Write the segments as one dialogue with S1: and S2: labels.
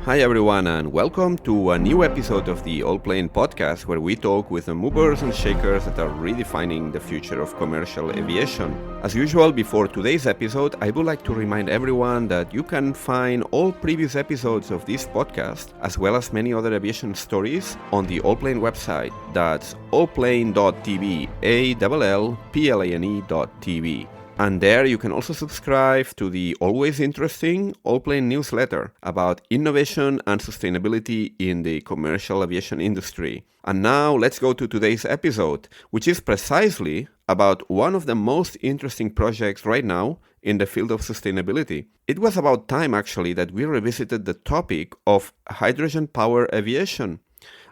S1: Hi everyone and welcome to a new episode of the Allplane Podcast where we talk with the movers and shakers that are redefining the future of commercial aviation. As usual, before today's episode, I would like to remind everyone that you can find all previous episodes of this podcast as well as many other aviation stories on the Allplane website. That's Allplane.tv, Allplane.tv. And there you can also subscribe to the always interesting Allplane newsletter about innovation and sustainability in the commercial aviation industry. And now let's go to today's episode, which is precisely about one of the most interesting projects right now in the field of sustainability. It was about time actually that we revisited the topic of hydrogen-powered aviation.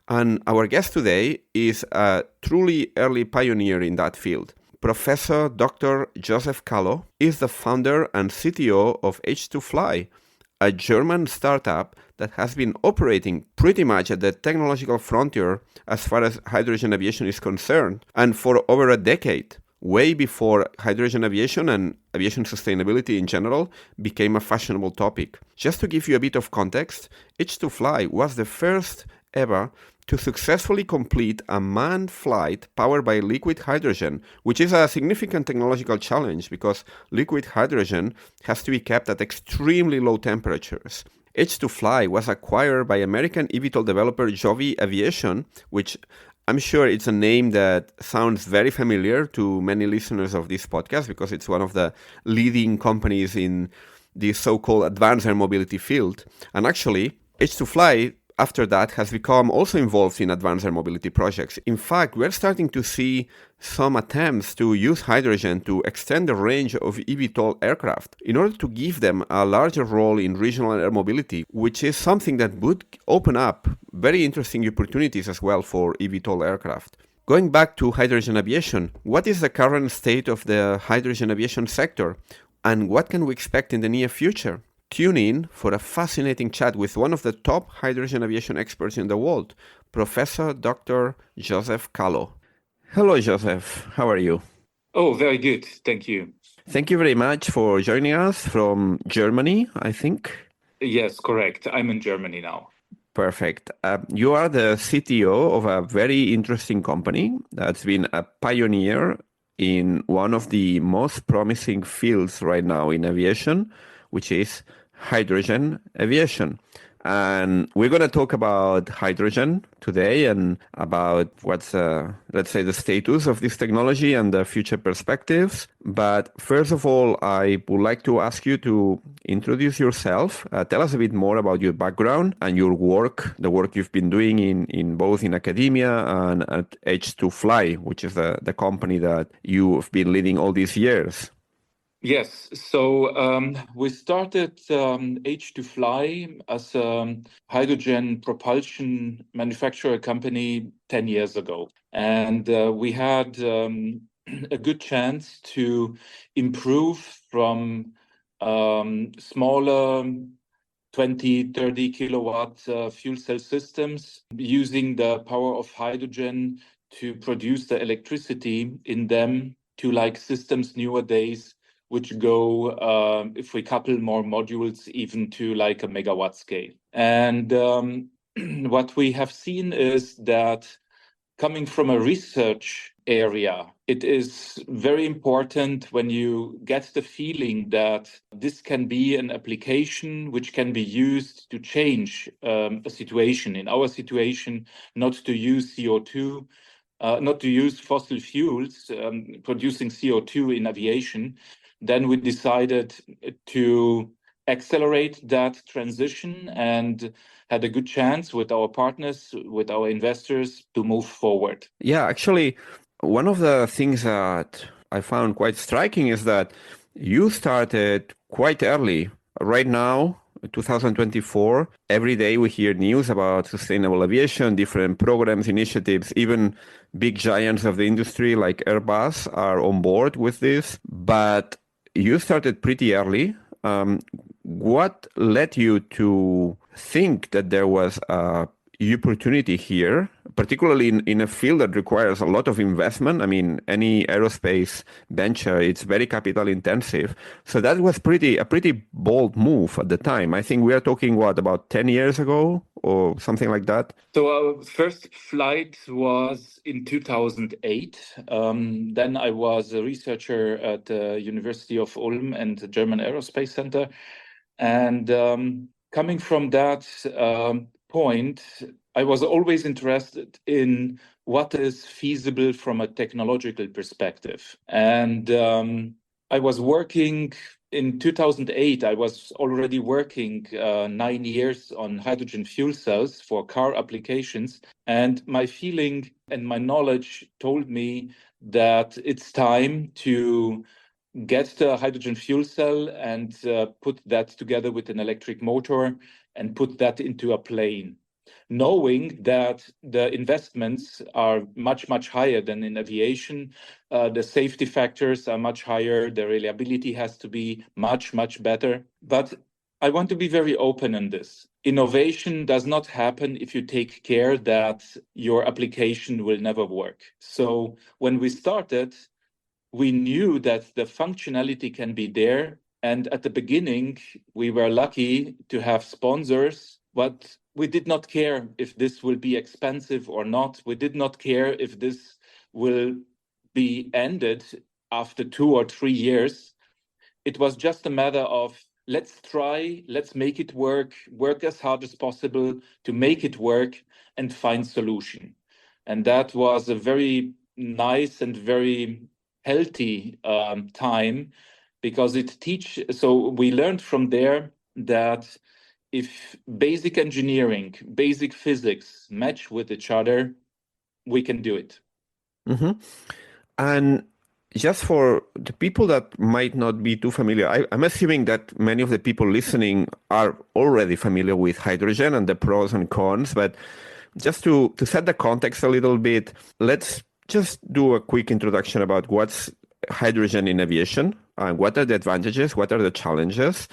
S1: And our guest today is a truly early pioneer in that field. Professor Dr. Josef Kallo is the founder and CTO of H2FLY, a German startup that has been operating pretty much at the technological frontier as far as hydrogen aviation is concerned, and for over a decade, way before hydrogen aviation and aviation sustainability in general became a fashionable topic. Just to give you a bit of context, H2FLY was the first ever to successfully complete a manned flight powered by liquid hydrogen, which is a significant technological challenge because liquid hydrogen has to be kept at extremely low temperatures. H2FLY was acquired by American eVTOL developer Joby Aviation, which I'm sure it's a name that sounds very familiar to many listeners of this podcast because it's one of the leading companies in the so-called advanced air mobility field. And actually, H2FLY after that has become also involved in advanced air mobility projects. In fact, we're starting to see some attempts to use hydrogen to extend the range of eVTOL aircraft in order to give them a larger role in regional air mobility, which is something that would open up very interesting opportunities as well for eVTOL aircraft. Going back to hydrogen aviation, what is the current state of the hydrogen aviation sector and what can we expect in the near future? Tune in for a fascinating chat with one of the top hydrogen aviation experts in the world, Professor Dr. Josef Kallo. Hello, Josef. How are you?
S2: Oh, very good. Thank you.
S1: Thank you very much for joining us from Germany, I think.
S2: Yes, correct. I'm in Germany now.
S1: Perfect. You are the CTO of a very interesting company that's been a pioneer in one of the most promising fields right now in aviation, which is hydrogen aviation. And we're going to talk about hydrogen today and about what's, let's say, the status of this technology and the future perspectives. But first of all, I would like to ask you to introduce yourself. Tell us a bit more about your background and your work, the work you've been doing in both in academia and at H2FLY, which is the company that you've been leading all these years.
S2: Yes, so we started H2FLY as a hydrogen propulsion manufacturer company 10 years ago. And we had a good chance to improve from smaller 20, 30 kilowatt fuel cell systems using the power of hydrogen to produce the electricity in them to like systems nowadays which go, if we couple more modules, even to like a megawatt scale. And what we have seen is that coming from a research area, it is very important when you get the feeling that this can be an application which can be used to change a situation. In our situation, not to use CO2, not to use fossil fuels, producing CO2 in aviation, then we decided to accelerate that transition and had a good chance with our partners, with our investors to move forward.
S1: Yeah, actually, one of the things that I found quite striking is that you started quite early. Right now, 2024, every day we hear news about sustainable aviation, different programs, initiatives, even big giants of the industry like Airbus are on board with this. But you started pretty early. What led you to think that there was a opportunity here, particularly in a field that requires a lot of investment. I mean, any aerospace venture, it's very capital intensive. So that was a pretty bold move at the time. I think we are talking, what, about 10 years ago or something like that?
S2: So our first flight was in 2008. Then I was a researcher at the University of Ulm and the German Aerospace Center. And coming from that point, I was always interested in what is feasible from a technological perspective. And I was working in 2008, I was already working 9 years on hydrogen fuel cells for car applications. And my feeling and my knowledge told me that it's time to get the hydrogen fuel cell and put that together with an electric motor and put that into a plane, knowing that the investments are much, much higher than in aviation. The safety factors are much higher. The reliability has to be much, much better. But I want to be very open on this. Innovation does not happen if you take care that your application will never work. So when we started, we knew that the functionality can be there. And at the beginning, we were lucky to have sponsors, but we did not care if this will be expensive or not. We did not care if this will be ended after 2 or 3 years. It was just a matter of let's try, let's make it work as hard as possible to make it work and find solution. And that was a very nice and very healthy time because so we learned from there that if basic engineering, basic physics match with each other, we can do it.
S1: Mm-hmm. And just for the people that might not be too familiar, I'm assuming that many of the people listening are already familiar with hydrogen and the pros and cons, but just to set the context a little bit, let's just do a quick introduction about what's hydrogen in aviation and what are the advantages, what are the challenges.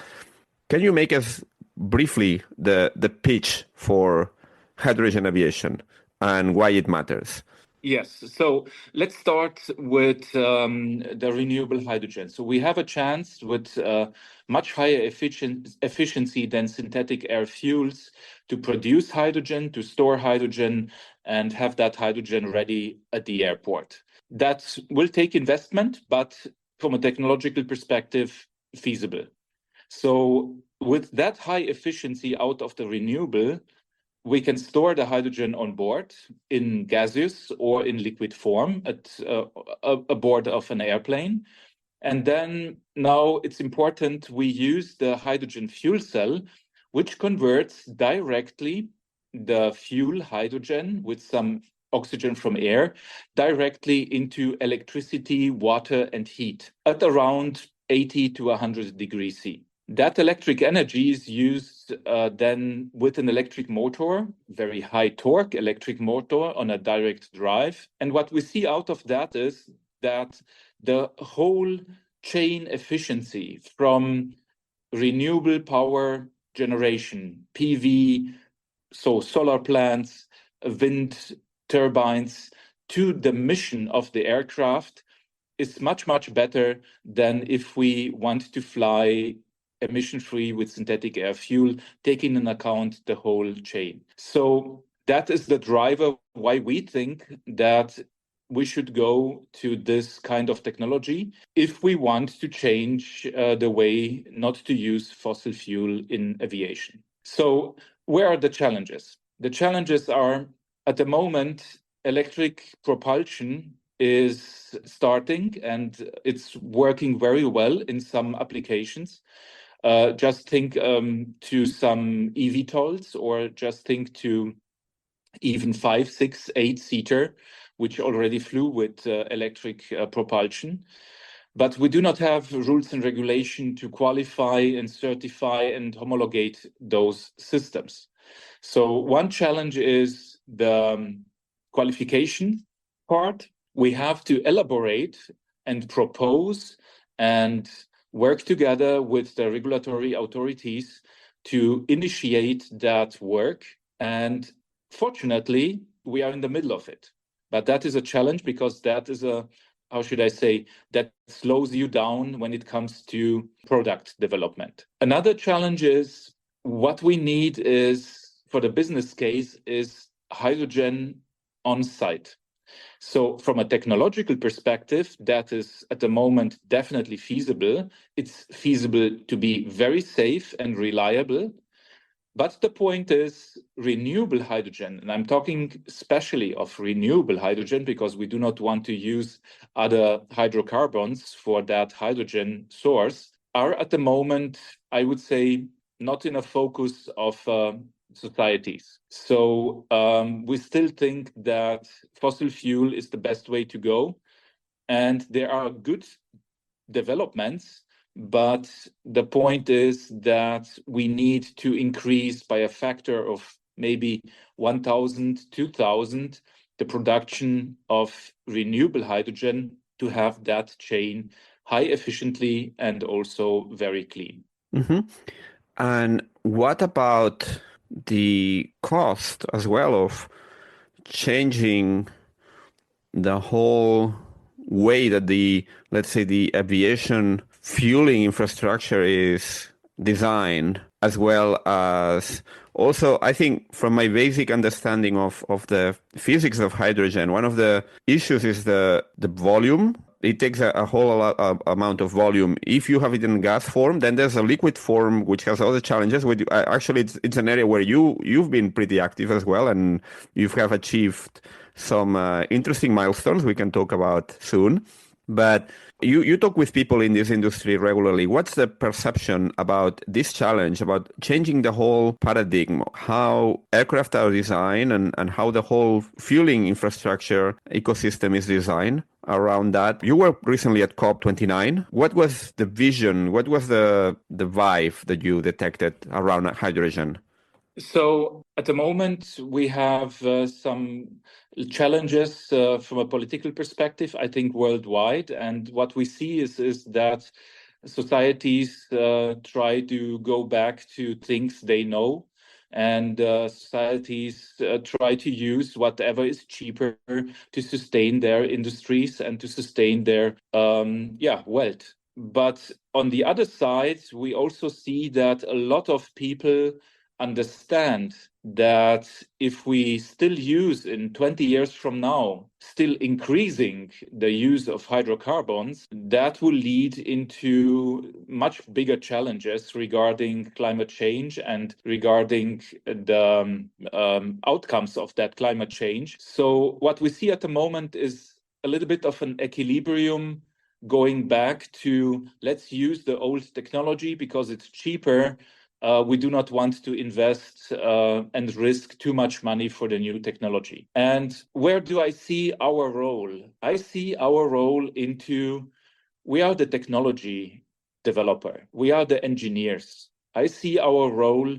S1: Can you make us briefly the pitch for hydrogen aviation and why it matters?
S2: Yes. So let's start with the renewable hydrogen. So we have a chance with much higher efficiency than synthetic air fuels to produce hydrogen, to store hydrogen, and have that hydrogen ready at the airport. That will take investment, but from a technological perspective, feasible. So with that high efficiency out of the renewable, we can store the hydrogen on board in gaseous or in liquid form aboard of an airplane. And then now it's important we use the hydrogen fuel cell, which converts directly the fuel hydrogen with some oxygen from air directly into electricity, water, and heat at around 80 to 100 degrees C. That electric energy is used then with an electric motor, very high torque electric motor on a direct drive. And what we see out of that is that the whole chain efficiency from renewable power generation, PV, so solar plants, wind turbines, to the mission of the aircraft is much, much better than if we want to fly emission-free with synthetic air fuel, taking into account the whole chain. So that is the driver why we think that we should go to this kind of technology if we want to change the way not to use fossil fuel in aviation. So where are the challenges? The challenges are, at the moment, electric propulsion is starting and it's working very well in some applications. Just think to some eVTOLs, or just think to even 5, 6, 8-seater, which already flew with electric propulsion. But we do not have rules and regulation to qualify and certify and homologate those systems. So one challenge is the qualification part. We have to elaborate and propose and work together with the regulatory authorities to initiate that work. And Fortunately, we are in the middle of it. But that is a challenge because that is how should I say, that slows you down when it comes to product development. Another challenge is what we need is, for the business case, is hydrogen on site. So from a technological perspective, that is at the moment definitely feasible. It's feasible to be very safe and reliable. But the point is renewable hydrogen, and I'm talking especially of renewable hydrogen because we do not want to use other hydrocarbons for that hydrogen source, are at the moment, I would say, not in a focus of societies. So we still think that fossil fuel is the best way to go. And there are good developments, but the point is that we need to increase by a factor of maybe 1,000, 2,000 the production of renewable hydrogen to have that chain high efficiently and also very clean.
S1: Mm-hmm. And what about the cost as well of changing the whole way that let's say the aviation fueling infrastructure is designed, as well as also, I think from my basic understanding of the physics of hydrogen, one of the issues is the volume. It takes a whole amount of volume. If you have it in gas form, then there's a liquid form which has other challenges. Actually, it's an area where you've been pretty active as well, and you have achieved some interesting milestones we can talk about soon. But you talk with people in this industry regularly. What's the perception about this challenge, about changing the whole paradigm, how aircraft are designed and how the whole fueling infrastructure ecosystem is designed around that? You were recently at COP29. What was the vision? What was the vibe that you detected around hydrogen?
S2: So at the moment, we have some challenges from a political perspective, I think, worldwide. And what we see is that societies try to go back to things they know. And societies try to use whatever is cheaper to sustain their industries and to sustain their wealth. But on the other side, we also see that a lot of people understand that if we still use in 20 years from now, still increasing the use of hydrocarbons, that will lead into much bigger challenges regarding climate change and regarding the outcomes of that climate change. So what we see at the moment is a little bit of an equilibrium going back to let's use the old technology because it's cheaper. We do not want to invest and risk too much money for the new technology. And where do I see our role? I see our role into, we are the technology developer. We are the engineers. I see our role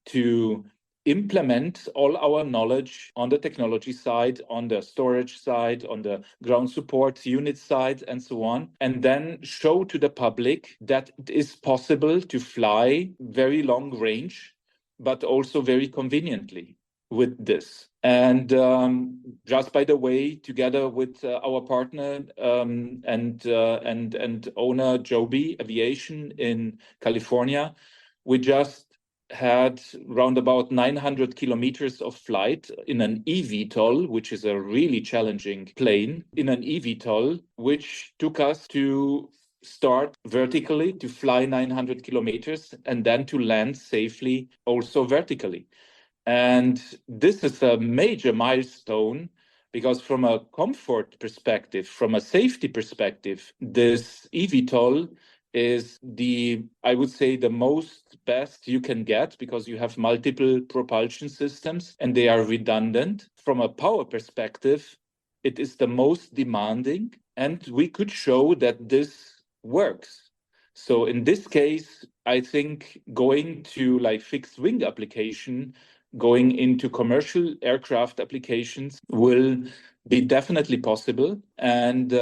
S2: to implement all our knowledge on the technology side, on the storage side, on the ground support unit side, and so on, and then show to the public that it is possible to fly very long range, but also very conveniently with this. And just by the way, together with our partner and owner Joby Aviation in California, we just had round about 900 kilometers of flight in an eVTOL, which is a really challenging plane, in an eVTOL, which took us to start vertically to fly 900 kilometers and then to land safely also vertically. And this is a major milestone because from a comfort perspective, from a safety perspective, this eVTOL is I would say, the most best you can get because you have multiple propulsion systems and they are redundant. From a power perspective, it is the most demanding, and we could show that this works. So in this case, I think going to like fixed wing application, going into commercial aircraft applications will be definitely possible. And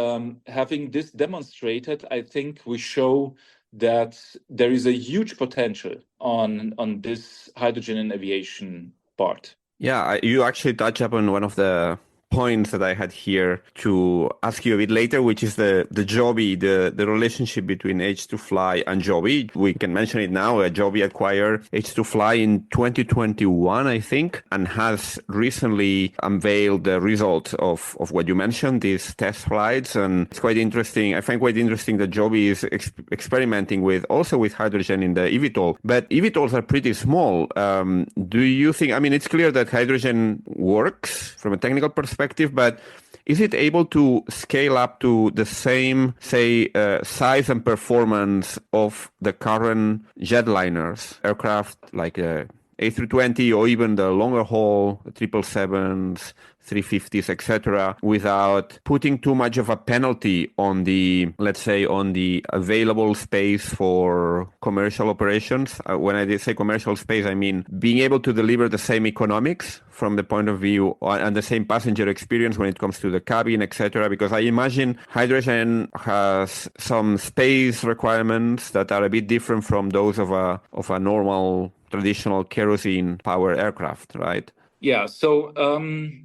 S2: having this demonstrated, I think we show that there is a huge potential on this hydrogen in aviation part.
S1: Yeah, you actually touch upon one of the points that I had here to ask you a bit later, which is the Joby, the relationship between H2FLY and Joby. We can mention it now. Joby acquired H2FLY in 2021, I think, and has recently unveiled the result of what you mentioned, these test flights. And it's quite interesting. I find quite interesting that Joby is experimenting with also with hydrogen in the eVTOL. But eVTOLs are pretty small. Do you think, I mean, it's clear that hydrogen works from a technical perspective, but is it able to scale up to the same, say, size and performance of the current jetliners, aircraft like A320 or even the longer haul, the 777s, 350s, etc., without putting too much of a penalty on the, let's say, on the available space for commercial operations? When I say commercial space, I mean being able to deliver the same economics from the point of view and the same passenger experience when it comes to the cabin, etc. Because I imagine hydrogen has some space requirements that are a bit different from those of a normal traditional kerosene powered aircraft, right?
S2: Yeah, so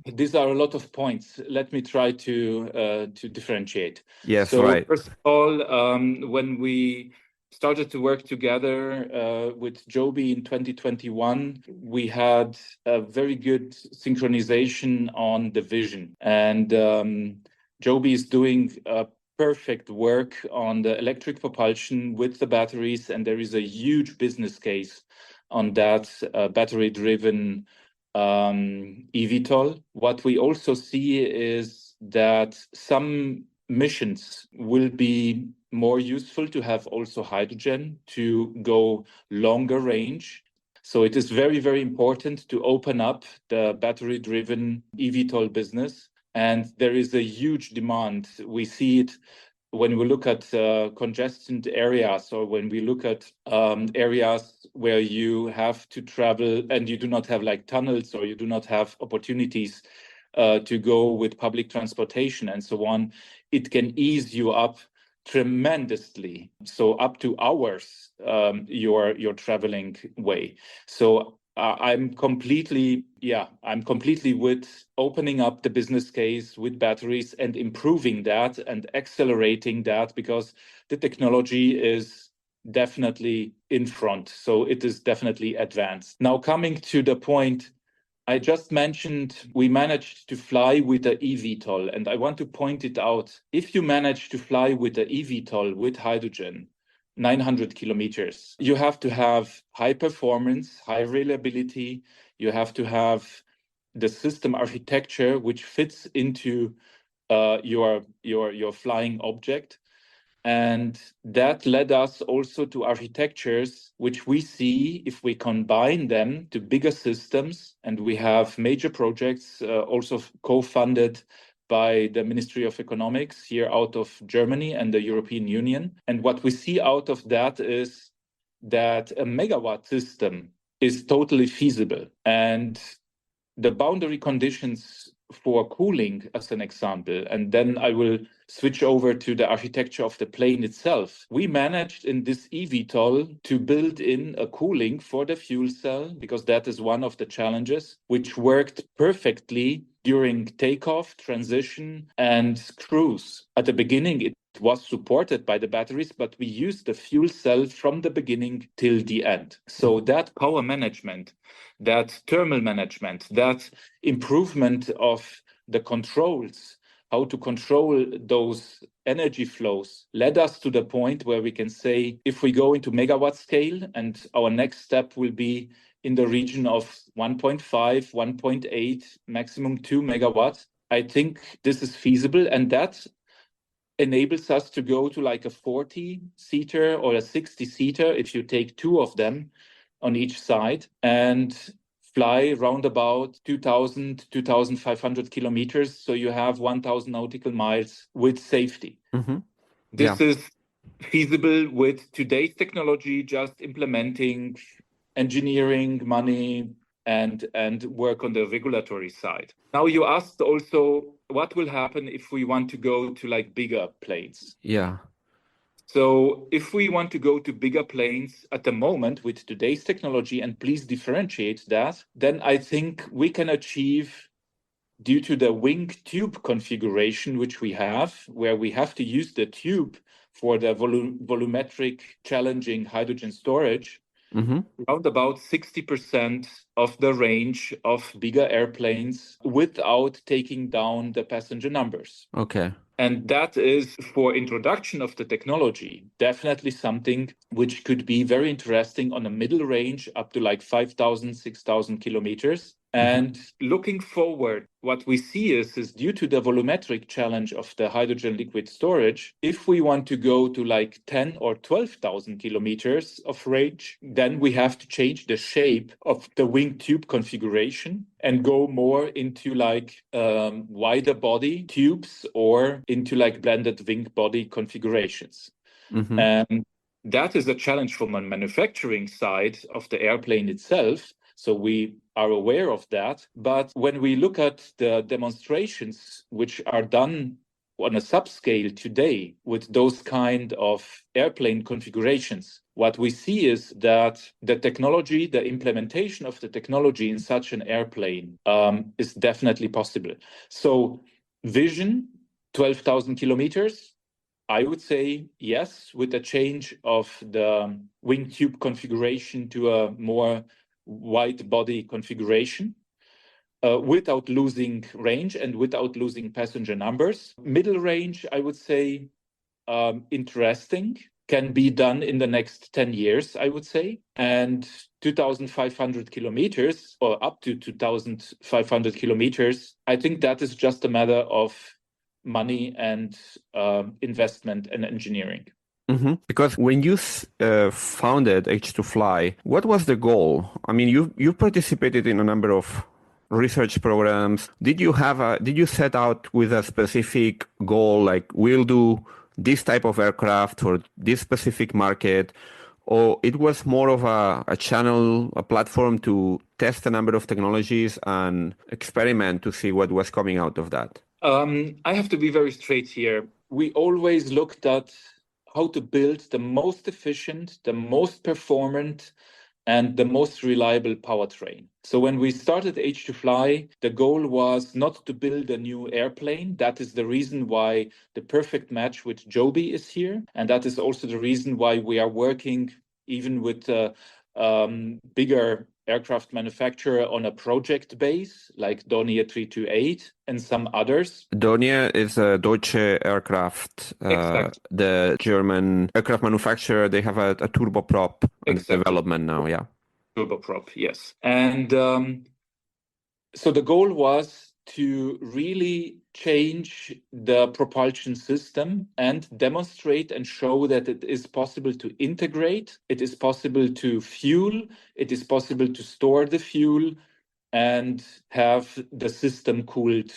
S2: these are a lot of points. Let me try to differentiate.
S1: Yes,
S2: So
S1: right.
S2: first of all, when we started to work together with Joby in 2021, we had a very good synchronization on the vision, and Joby is doing perfect work on the electric propulsion with the batteries, and there is a huge business case on that battery-driven eVTOL. What we also see is that some missions will be more useful to have also hydrogen to go longer range. So it is very, very important to open up the battery-driven eVTOL business. And there is a huge demand. We see it when we look at congested areas, or when we look at areas where you have to travel and you do not have like tunnels, or you do not have opportunities to go with public transportation and so on, it can ease you up tremendously. So up to hours your traveling way. So I'm completely with opening up the business case with batteries and improving that and accelerating that, because the technology is definitely in front. So it is definitely advanced. Now, coming to the point I just mentioned, we managed to fly with the eVTOL, and I want to point it out. If you manage to fly with the eVTOL with hydrogen, 900 kilometers, you have to have high performance, high reliability. You have to have the system architecture which fits into your flying object. And that led us also to architectures which we see, if we combine them to bigger systems, and we have major projects also co-funded by the Ministry of Economics here out of Germany and the European Union. And what we see out of that is that a megawatt system is totally feasible. And the boundary conditions for cooling, as an example, and then I will switch over to the architecture of the plane itself. We managed in this eVTOL to build in a cooling for the fuel cell, because that is one of the challenges, which worked perfectly during takeoff, transition, and cruise. At the beginning, it was supported by the batteries, but we used the fuel cell from the beginning till the end. So that power management, that thermal management, that improvement of the controls, how to control those energy flows, led us to the point where we can say, if we go into megawatt scale, and our next step will be in the region of 1.5, 1.8, maximum 2 megawatts, I think this is feasible. And that enables us to go to like a 40-seater or a 60-seater if you take two of them on each side, and fly round about 2,000, 2,500 kilometers. So you have 1,000 nautical miles with safety.
S1: Mm-hmm.
S2: This is feasible with today's technology, just implementing engineering, money, and work on the regulatory side. Now, you asked also what will happen if we want to go to like bigger planes.
S1: Yeah.
S2: So if we want to go to bigger planes at the moment with today's technology, and please differentiate that, then I think we can achieve, due to the wing tube configuration which we have, where we have to use the tube for the volumetric challenging hydrogen storage, around about 60% of the range of bigger airplanes without taking down the passenger numbers.
S1: Okay.
S2: And that is, for introduction of the technology, definitely something which could be very interesting on a middle range up to like 5,000, 6,000 kilometers. And looking forward, what we see is due to the volumetric challenge of the hydrogen liquid storage, if we want to go to like 10 or 12,000 kilometers of range, then we have to change the shape of the wing tube configuration and go more into like wider body tubes or into like blended wing body configurations. And that is a challenge from a manufacturing side of the airplane itself. So we are aware of that. But when we look at the demonstrations which are done on a subscale today with those kind of airplane configurations, what we see is that the technology, the implementation of the technology in such an airplane is definitely possible. So vision, 12,000 kilometers, I would say yes, with a change of the wing tube configuration to a more wide body configuration, without losing range and without losing passenger numbers. Middle range, I would say, interesting, can be done in the next 10 years, I would say. And 2,500 kilometers or up to 2,500 kilometers, I think that is just a matter of money and investment and engineering.
S1: Because when you founded H2FLY, what was the goal? I mean, you participated in a number of research programs. Did you set out with a specific goal, like we'll do this type of aircraft for this specific market, or it was more of a channel, a platform to test a number of technologies and experiment to see what was coming out of that?
S2: I have to be very straight here. We always looked at how to build the most efficient, the most performant, and the most reliable powertrain. So when we started H2FLY, the goal was not to build a new airplane. That is the reason why the perfect match with Joby is here. And that is also the reason why we are working even with bigger aircraft manufacturer on a project base, like Dornier 328 and some others.
S1: Dornier is a Deutsche Aircraft,
S2: Exactly.
S1: the German aircraft manufacturer. They have a turboprop under development now, yeah.
S2: Turboprop, yes. And so the goal was to really change the propulsion system and demonstrate and show that it is possible to integrate, it is possible to fuel, it is possible to store the fuel and have the system cooled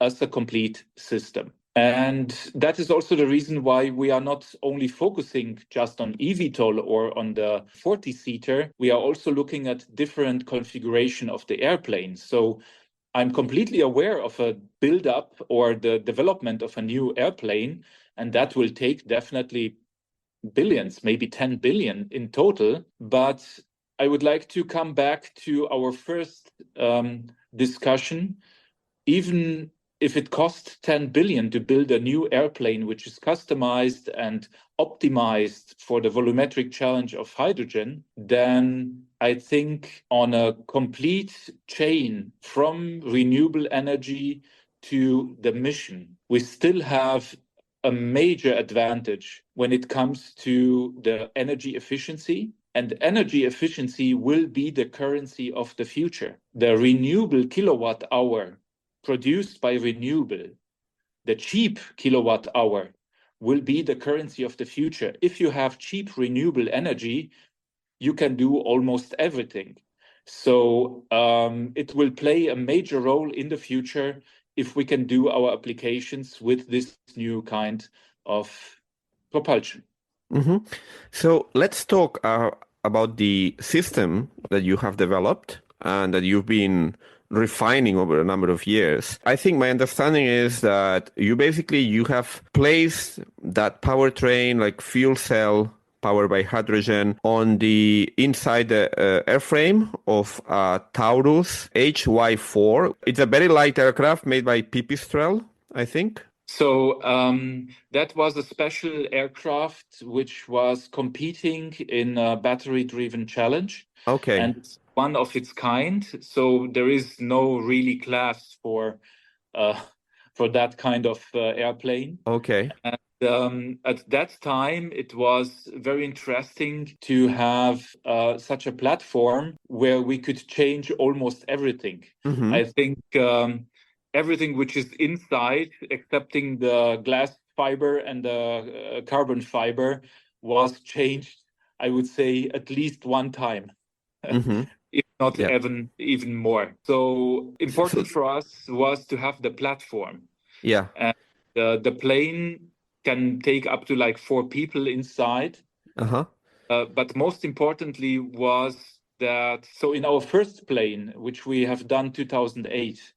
S2: as a complete system. And that is also the reason why we are not only focusing just on eVTOL or on the 40-seater, we are also looking at different configuration of the airplane. So I'm completely aware of a build-up or the development of a new airplane, and that will take definitely billions, maybe 10 billion in total. But I would like to come back to our first discussion. Even if it costs 10 billion to build a new airplane, which is customized and optimized for the volumetric challenge of hydrogen, then I think on a complete chain from renewable energy to the mission, we still have a major advantage when it comes to the energy efficiency. And energy efficiency will be the currency of the future. The renewable kilowatt hour produced by renewable, the cheap kilowatt hour, will be the currency of the future. If you have cheap renewable energy, you can do almost everything. So it will play a major role in the future if we can do our applications with this new kind of propulsion.
S1: So let's talk about the system that you have developed and that you've been refining over a number of years. I think my understanding is that you have placed that powertrain, like fuel cell powered by hydrogen, on the inside the airframe of Taurus HY4. It's a very light aircraft made by Pipistrel, I think.
S2: So that was a special aircraft which was competing in a battery-driven challenge.
S1: Okay.
S2: And it's one of its kind. So there is no really class for that kind of airplane.
S1: Okay.
S2: And at that time, it was very interesting to have such a platform where we could change almost everything.
S1: Mm-hmm.
S2: I think everything which is inside, excepting the glass fiber and the carbon fiber, was changed, I would say, at least one time.
S1: Mm-hmm.
S2: If not
S1: Yeah.
S2: even more. So important for us was to have the platform.
S1: Yeah.
S2: And the plane can take up to like 4 people inside.
S1: Uh-huh.
S2: But most importantly was that, so in our first plane, which we have done 2008,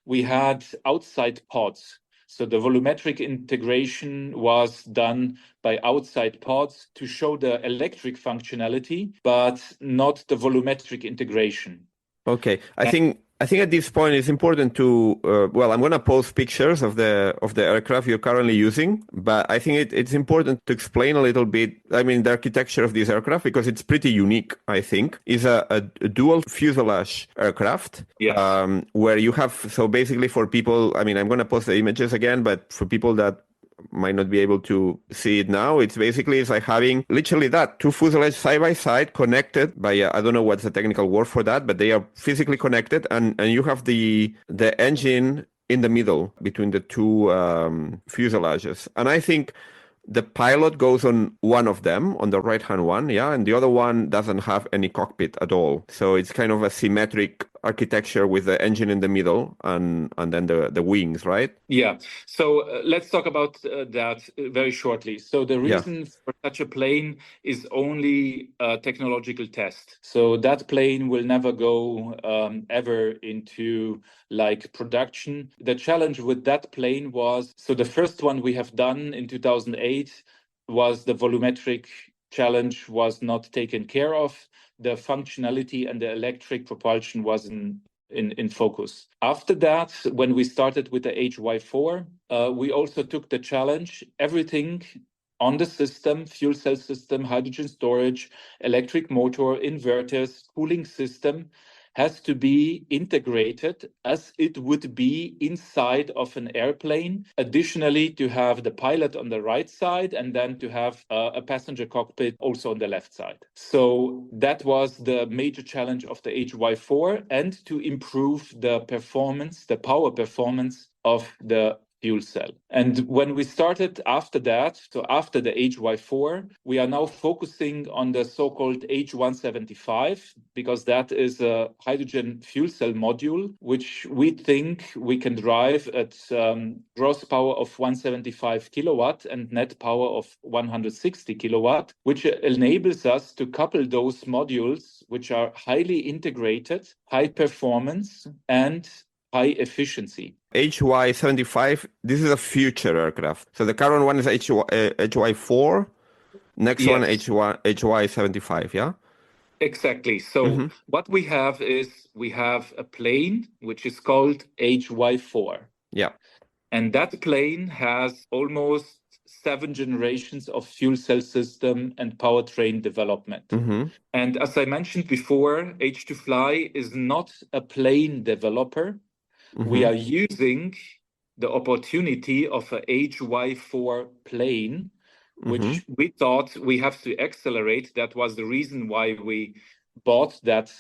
S2: we had outside pods. So the volumetric integration was done by outside pods to show the electric functionality, but not the volumetric integration.
S1: Okay, I think at this point it's important to I'm going to post pictures of the aircraft you're currently using, but I think it's important to explain a little bit. I mean, the architecture of this aircraft, because it's pretty unique. I think is a dual fuselage aircraft.
S2: Yes.
S1: Where you have, so basically for people, I mean, I'm going to post the images again, but for people that might not be able to see it now, it's like having literally that, 2 fuselages side by side connected by I don't know what's the technical word for that, but they are physically connected, and you have the engine in the middle between the 2 fuselages. And I think the pilot goes on one of them, on the right-hand one, yeah, and the other one doesn't have any cockpit at all. So it's kind of a symmetric architecture with the engine in the middle and then the wings, right?
S2: Yeah. So let's talk about that very shortly. So the reason for such a plane is only a technological test. So that plane will never go ever into like production. The challenge with that plane was, so the first one we have done in 2008 was the volumetric challenge was not taken care of. The functionality and the electric propulsion was in focus. After that, when we started with the HY4, we also took the challenge, everything on the system, fuel cell system, hydrogen storage, electric motor, inverters, cooling system, has to be integrated as it would be inside of an airplane. Additionally, to have the pilot on the right side and then to have a passenger cockpit also on the left side. So that was the major challenge of the HY4, and to improve the performance, the power performance of the fuel cell. And when we started after that, so after the HY4, we are now focusing on the so-called H175, because that is a hydrogen fuel cell module, which we think we can drive at gross power of 175 kilowatt and net power of 160 kilowatt, which enables us to couple those modules, which are highly integrated, high performance, and high efficiency.
S1: HY75, this is a future aircraft. So the current one is HY4, next one HY75, yeah?
S2: Exactly. So what we have is we have a plane which is called HY4.
S1: Yeah.
S2: And that plane has almost 7 generations of fuel cell system and powertrain development. And as I mentioned before, H2FLY is not a plane developer. We are using the opportunity of a HY4 plane, which we thought we have to accelerate. That was the reason why we bought that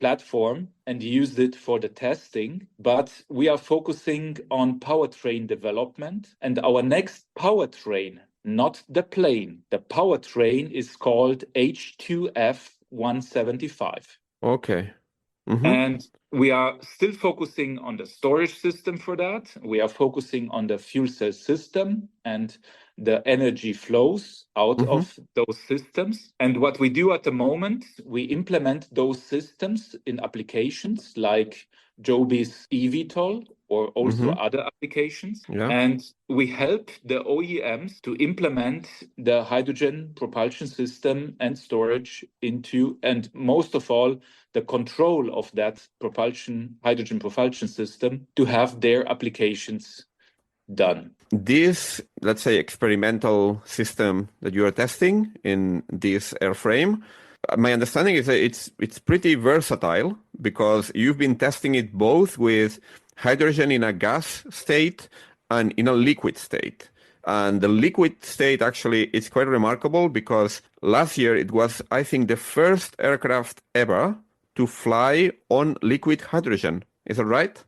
S2: platform and used it for the testing. But we are focusing on powertrain development, and our next powertrain, not the plane, the powertrain is called H2F175.
S1: Okay.
S2: And We are still focusing on the storage system for that. We are focusing on the fuel cell system and the energy flows out of those systems. And what we do at the moment, we implement those systems in applications like Joby's eVTOL or also other applications.
S1: Yeah.
S2: And we help the OEMs to implement the hydrogen propulsion system and storage into, and most of all, the control of that hydrogen propulsion system to have their applications done.
S1: This, let's say, experimental system that you are testing in this airframe, my understanding is that it's pretty versatile because you've been testing it both with hydrogen in a gas state and in a liquid state. And the liquid state actually is quite remarkable because last year it was, I think, the first aircraft ever to fly on liquid hydrogen. Is that right?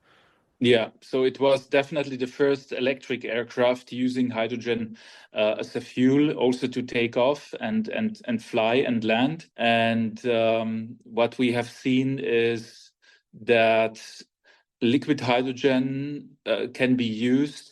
S2: Yeah, so it was definitely the first electric aircraft using hydrogen as a fuel, also to take off and fly and land. And what we have seen is that liquid hydrogen can be used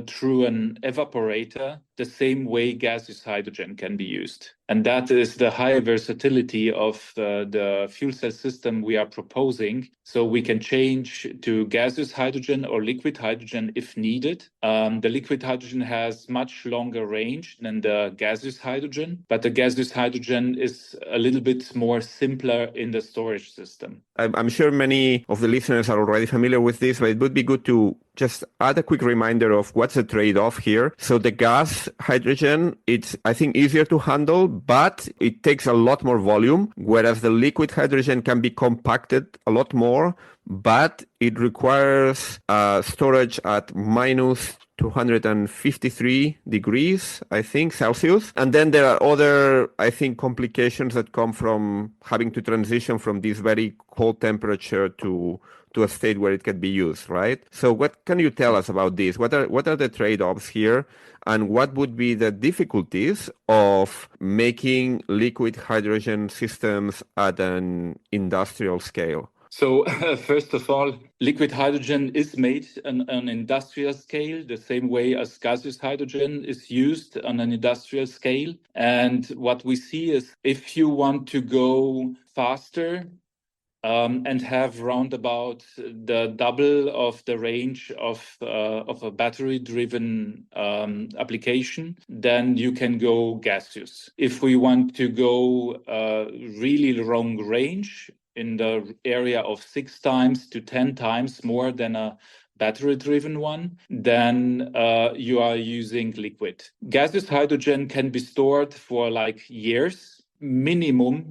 S2: through an evaporator the same way gaseous hydrogen can be used. And that is the high versatility of the fuel cell system we are proposing. So we can change to gaseous hydrogen or liquid hydrogen if needed. The liquid hydrogen has much longer range than the gaseous hydrogen, but the gaseous hydrogen is a little bit more simpler in the storage system.
S1: I'm sure many of the listeners are already familiar with this, but it would be good to just add a quick reminder of what's the trade-off here. So the gas hydrogen, it's, I think, easier to handle, but it takes a lot more volume, whereas the liquid hydrogen can be compacted a lot more, but it requires storage at minus 253 degrees, I think, Celsius. And then there are other, I think, complications that come from having to transition from this very cold temperature to a state where it can be used, right? So what can you tell us about this? What are the trade-offs here? And what would be the difficulties of making liquid hydrogen systems at an industrial scale?
S2: So first of all, liquid hydrogen is made on an industrial scale, the same way as gaseous hydrogen is used on an industrial scale. And what we see is if you want to go faster and have roundabout the double of the range of a battery-driven application, then you can go gaseous. If we want to go really long range, in the area of 6 times to 10 times more than a battery-driven one, then you are using liquid. Gaseous hydrogen can be stored for like years, minimum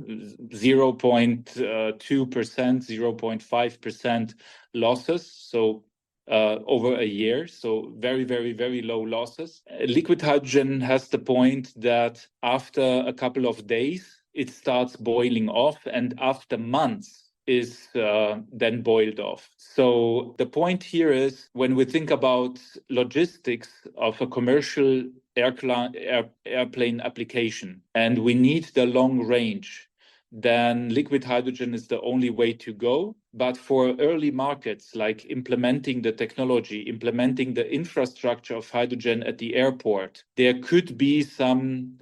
S2: 0.2%, 0.5% losses. So over a year, so very, very, very low losses. Liquid hydrogen has the point that after a couple of days, it starts boiling off, and after months is then boiled off. So the point here is when we think about logistics of a commercial airplane application and we need the long range, then liquid hydrogen is the only way to go. But for early markets, like implementing the technology, implementing the infrastructure of hydrogen at the airport, there could be some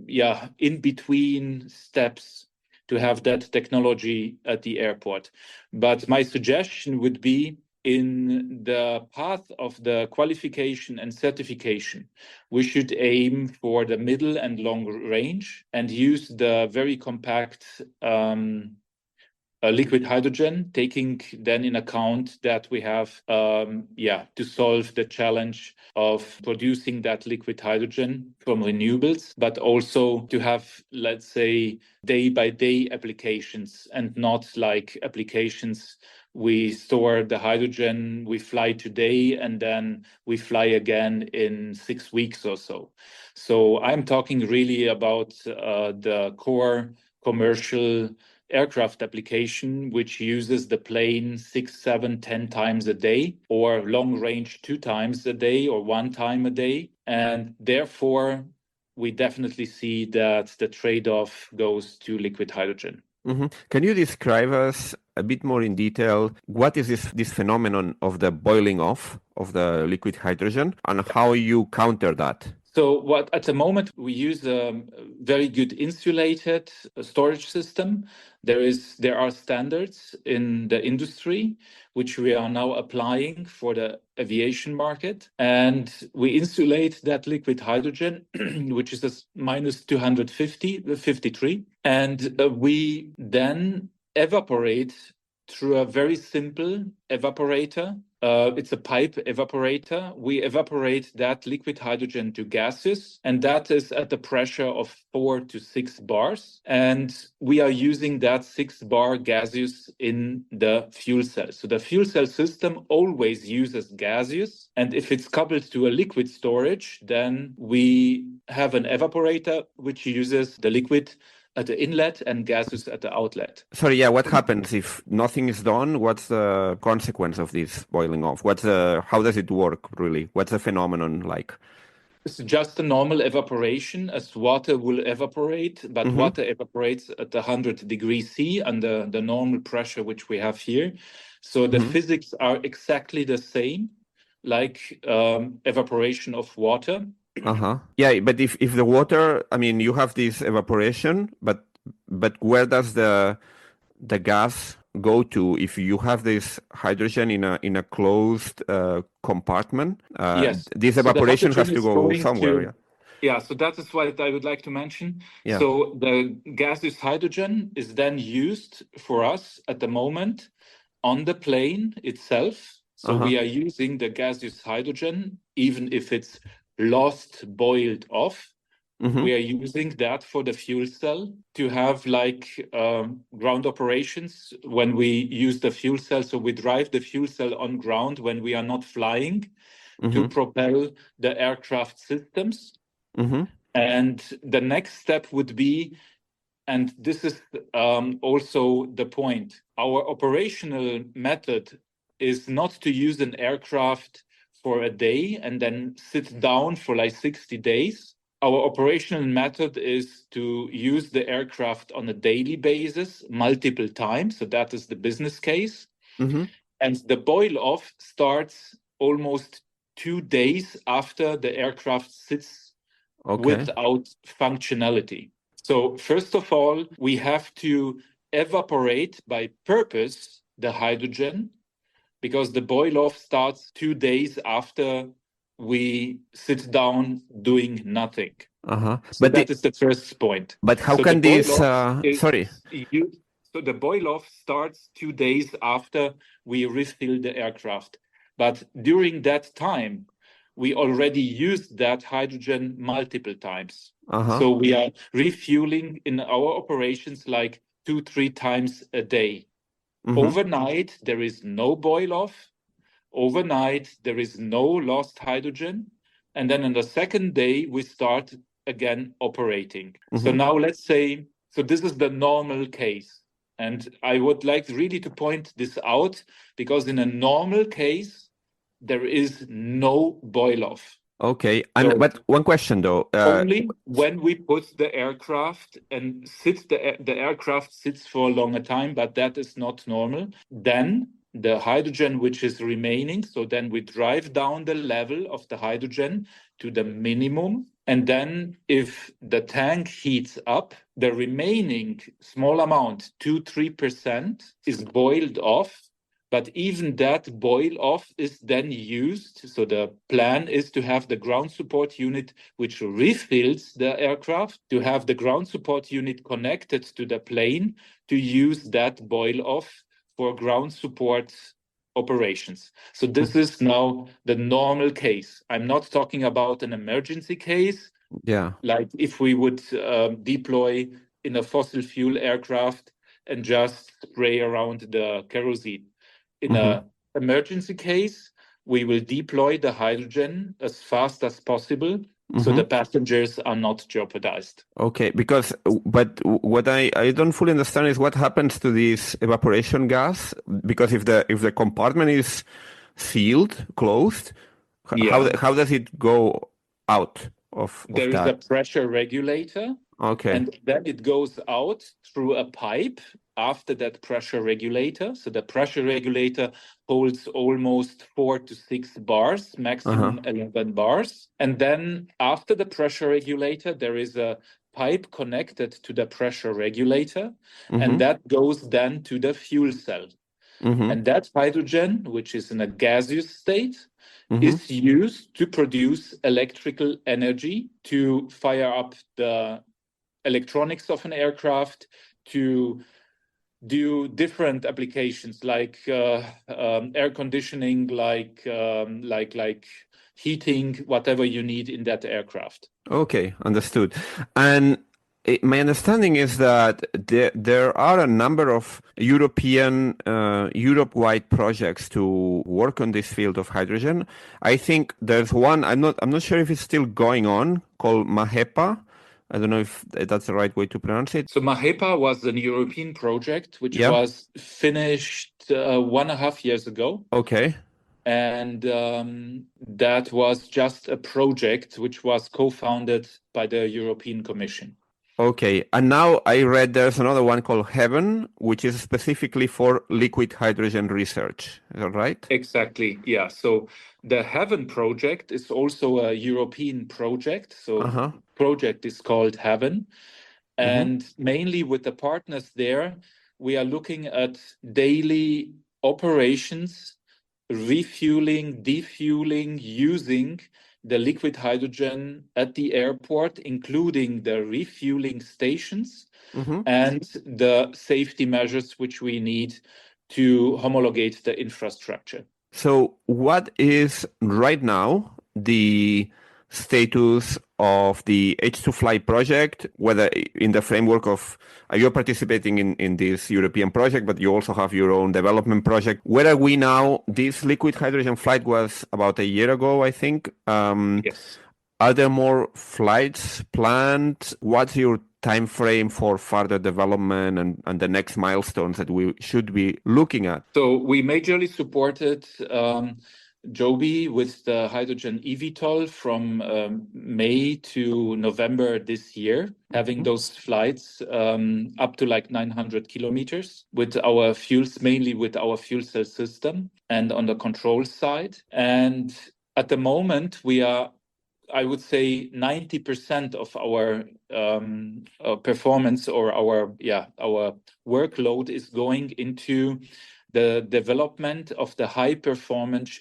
S2: in-between steps to have that technology at the airport. But my suggestion would be in the path of the qualification and certification, we should aim for the middle and long range and use the very compact liquid hydrogen, taking then in account that we have to solve the challenge of producing that liquid hydrogen from renewables, but also to have, let's say, day-by-day applications and not like applications we store the hydrogen, we fly today, and then we fly again in 6 weeks or so. So I'm talking really about the core commercial aircraft application, which uses the plane 6, 7, 10 times a day, or long range 2 times a day, or 1 time a day. And therefore, we definitely see that the trade-off goes to liquid hydrogen.
S1: Mm-hmm. Can you describe us a bit more in detail what is this phenomenon of the boiling off of the liquid hydrogen and how you counter that?
S2: So what at the moment we use a very good insulated storage system. There are standards in the industry which we are now applying for the aviation market, and we insulate that liquid hydrogen, which is a minus 253, and we then evaporate through a very simple evaporator. It's a pipe evaporator. We evaporate that liquid hydrogen to gases, and that is at the pressure of 4 to 6 bars. And we are using that 6-bar gaseous in the fuel cell. So the fuel cell system always uses gaseous. And if it's coupled to a liquid storage, then we have an evaporator which uses the liquid at the inlet and gases at the outlet.
S1: Sorry, yeah, what happens if nothing is done? What's the consequence of this boiling off? How does it work, really? What's the phenomenon like?
S2: It's just a normal evaporation as water will evaporate, but water evaporates at 100 degrees C under the normal pressure which we have here. So the physics are exactly the same, like evaporation of water.
S1: Yeah, but if the water, I mean, you have this evaporation, but where does the gas go to if you have this hydrogen in a closed compartment?
S2: Yes.
S1: This
S2: So the
S1: evaporation has
S2: hydrogen
S1: to
S2: is
S1: go
S2: going
S1: somewhere.
S2: to, yeah, so that is what I would like to mention.
S1: Yeah.
S2: So the gaseous hydrogen is then used for us at the moment on the plane itself. So we are using the gaseous hydrogen, even if it's lost, boiled off. We are using that for the fuel cell to have like ground operations when we use the fuel cell. So we drive the fuel cell on ground when we are not flying to propel the aircraft systems. And the next step would be, and this is also the point, our operational method is not to use an aircraft for a day and then sit down for like 60 days. Our operational method is to use the aircraft on a daily basis, multiple times. So that is the business case. And the boil off starts almost 2 days after the aircraft sits without functionality. So first of all, we have to evaporate by purpose the hydrogen, because the boil off starts 2 days after we sit down doing nothing. So
S1: but
S2: that is the first point.
S1: But how
S2: so
S1: can
S2: the
S1: this?
S2: boil-off is
S1: Sorry.
S2: So the boil off starts 2 days after we refill the aircraft. But during that time, we already used that hydrogen multiple times. So we are refueling in our operations like 2-3 times a day. Overnight, there is no boil off. Overnight, there is no lost hydrogen. And then on the second day, we start again operating. So now let's say, so this is the normal case. And I would like really to point this out, because in a normal case, there is no boil off.
S1: Okay, but one question though.
S2: Only when we put the aircraft and the aircraft sits for a longer time, but that is not normal. Then the hydrogen which is remaining, so then we drive down the level of the hydrogen to the minimum. And then if the tank heats up, the remaining small amount, 2-3%, is boiled off. But even that boil off is then used. So the plan is to have the ground support unit, which refills the aircraft, to have the ground support unit connected to the plane, to use that boil off for ground support operations. So this is now the normal case. I'm not talking about an emergency case.
S1: Yeah.
S2: Like if we would deploy in a fossil fuel aircraft and just spray around the kerosene. In an emergency case, we will deploy the hydrogen as fast as possible, so the passengers are not jeopardized.
S1: Okay, but what I don't fully understand is what happens to this evaporation gas, because if the compartment is sealed, closed, how does it go out of
S2: There
S1: that?
S2: is a pressure regulator.
S1: Okay.
S2: And then it goes out through a pipe after that pressure regulator. So the pressure regulator holds almost 4 to 6 bars,
S1: Uh-huh.
S2: maximum 11 bars. And then after the pressure regulator, there is a pipe connected to the pressure regulator, and
S1: Mm-hmm.
S2: that goes then to the fuel cell.
S1: Mm-hmm.
S2: And that hydrogen, which is in a gaseous state,
S1: Mm-hmm.
S2: is used to produce electrical energy to fire up the electronics of an aircraft, to do different applications like air conditioning, like heating, whatever you need in that aircraft.
S1: Okay, understood. And my understanding is that there are a number of Europe-wide projects to work on this field of hydrogen. I think there's one, I'm not sure if it's still going on, called MAHEPA. I don't know if that's the right way to pronounce it.
S2: So MAHEPA was an European project which
S1: Yeah.
S2: was finished 1.5 years ago.
S1: Okay.
S2: And that was just a project which was co-founded by the European Commission.
S1: Okay. And now I read there's another one called Heaven, which is specifically for liquid hydrogen research. Is that right?
S2: Exactly. Yeah. So the Heaven project is also a European project. So
S1: Uh-huh.
S2: project is called Heaven.
S1: Mm-hmm.
S2: And mainly with the partners there, we are looking at daily operations, refueling, defueling, using the liquid hydrogen at the airport, including the refueling stations
S1: Mm-hmm.
S2: and the safety measures which we need to homologate the infrastructure.
S1: So, what is right now the status of the H2FLY project, whether in the framework of, you're participating in this European project, but you also have your own development project. Where are we now? This liquid hydrogen flight was about a year ago, I think.
S2: Yes.
S1: Are there more flights planned? What's your time frame for further development and the next milestones that we should be looking at?
S2: So we majorly supported Joby with the hydrogen eVTOL from May to November this year, having those flights up to like 900 kilometers with our fuels, mainly with our fuel cell system and on the control side. And at the moment, we are, I would say, 90% of our performance or our workload is going into the development of the high performance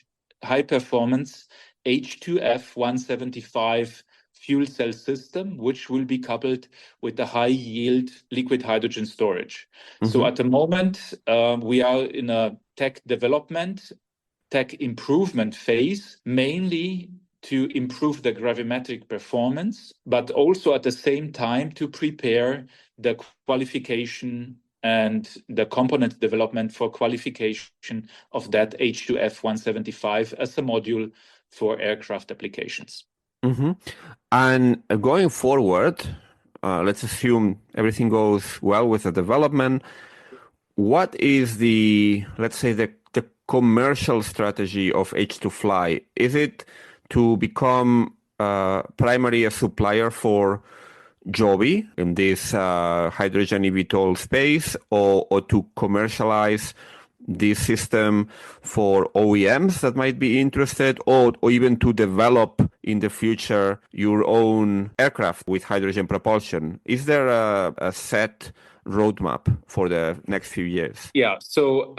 S2: H2F175 fuel cell system, which will be coupled with the high yield liquid hydrogen storage. So at the moment, we are in a tech development, tech improvement phase, mainly to improve the gravimetric performance, but also at the same time to prepare the qualification and the component development for qualification of that H2F175 as a module for aircraft applications.
S1: Mm-hmm. And going forward, let's assume everything goes well with the development. What is let's say, the commercial strategy of H2FLY? Is it to become primary a supplier for Joby in this hydrogen eVTOL space, or to commercialize this system for OEMs that might be interested, or even to develop in the future your own aircraft with hydrogen propulsion? Is there a set roadmap for the next few years?
S2: Yeah, so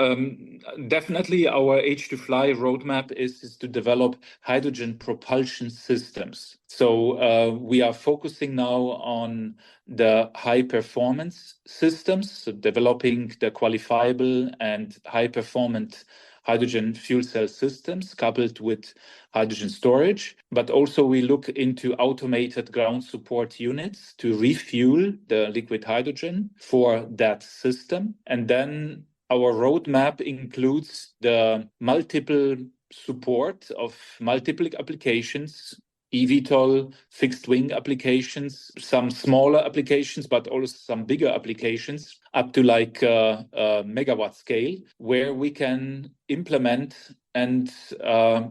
S2: definitely our H2FLY roadmap is to develop hydrogen propulsion systems. So we are focusing now on the high performance systems, so developing the qualifiable and high performant hydrogen fuel cell systems coupled with hydrogen storage. But also we look into automated ground support units to refuel the liquid hydrogen for that system. And then our roadmap includes the multiple support of multiple applications, eVTOL, fixed wing applications, some smaller applications, but also some bigger applications up to like megawatt scale, where we can implement and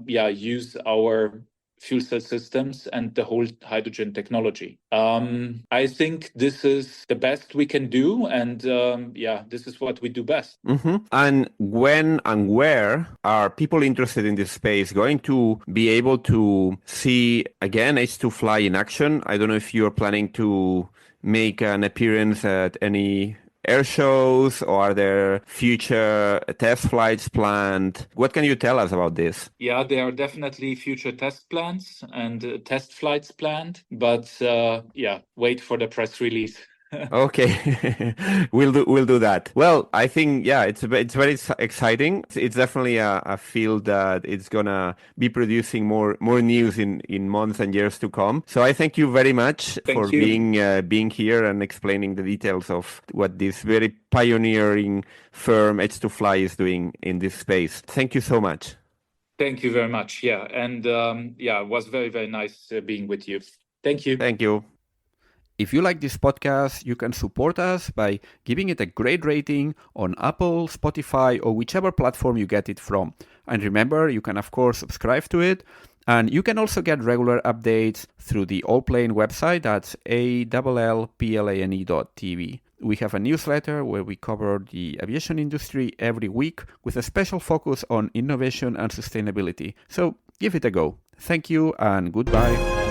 S2: use our fuel cell systems and the whole hydrogen technology. I think this is the best we can do, and this is what we do best.
S1: And when and where are people interested in this space going to be able to see again H2FLY in action? I don't know if you're planning to make an appearance at any air shows, or are there future test flights planned? What can you tell us about this?
S2: Yeah, there are definitely future test plans and test flights planned, but wait for the press release.
S1: Okay, we'll do that. Well, I think it's very exciting. It's definitely a field that it's gonna be producing more news in months and years to come. So I thank you very much for being here and explaining the details of what this very pioneering firm H2FLY is doing in this space. Thank you so much.
S2: Thank you very much. Yeah, and it was very, very nice being with you. Thank you.
S1: Thank you. If you like this podcast, you can support us by giving it a great rating on Apple, Spotify, or whichever platform you get it from. And remember, you can of course subscribe to it. And you can also get regular updates through the Allplane website. That's Allplane.tv. We have a newsletter where we cover the aviation industry every week with a special focus on innovation and sustainability. So give it a go. Thank you and goodbye.